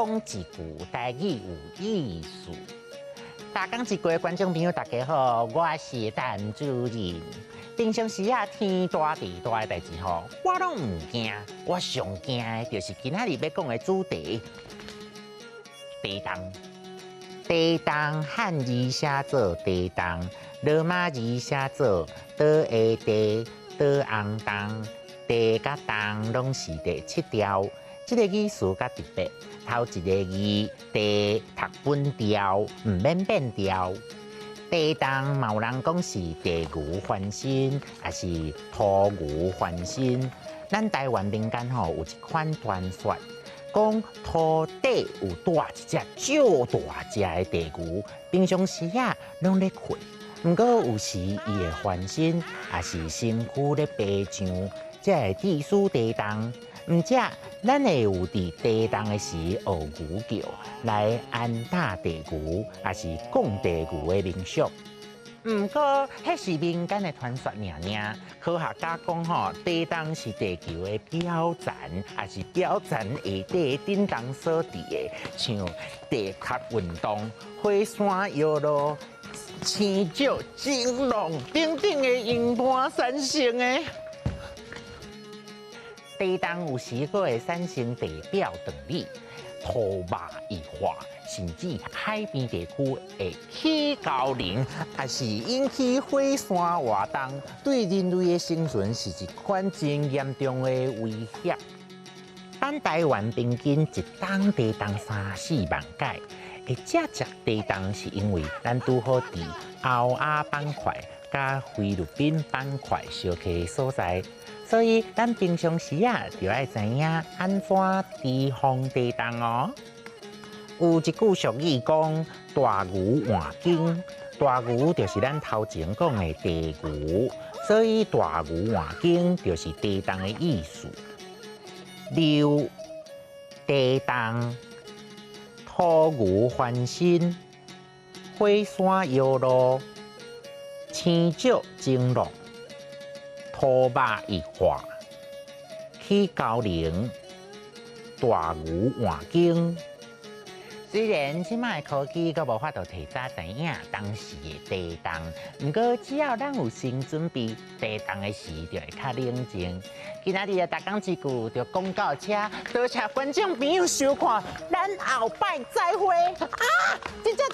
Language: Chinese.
讲一句台语有意思。大港一过观众朋友大家好，我是陈主任。平常时啊，天大地大的代志吼，我拢唔惊，我上惊的就是今仔日要讲的主题——地动。地动汉字写做地动，罗马字写做倒下地、倒红动。地甲动拢是第7调，这个语词较特别。头一个字地读本调，唔免变调。地动嘛有人讲是地牛翻身，也是土牛翻身。咱台湾民间吼有一款传说，讲土底有带一只超大只的地牛，平常时啊拢咧困，不过有时伊会翻身，也是身躯咧爬上。才会致使地动，毋则咱会有伫地动的时学牛叫来安打地牛，也是讲地牛的民俗。毋过，迄是民间的传说尔。科学家讲吼，地动是地球的表层，也是表层下底震动所致的，像地壳运动、火山摇落、青石蒸笼等等的因端产生的。地动有时佫会产生地表断裂、土木异化，甚至海边地区会起高龄，也是引起火山活动，对人类的生存是一款真严重的威胁。咱台湾平均一档地动3-4万解，会正值地动是因为咱拄好伫欧亚板块甲菲律宾板块相克的所在。所以，咱平常时啊，就要知影安怎提防地动哦。有一句俗语讲“大牛换经”，大牛就是咱头前讲的地牛，所以大牛换经就是地动的意思。六地动，土牛翻身，火山摇落，青石蒸笼。土木异化，起高龄，大牛换经。虽然即摆科技阁无法度提早知影当时的地动，不过只要咱有心准备，地动的时就会较冷静。今仔日的大港之句就讲到这，多谢观众朋友收看，咱后摆再会啊！真正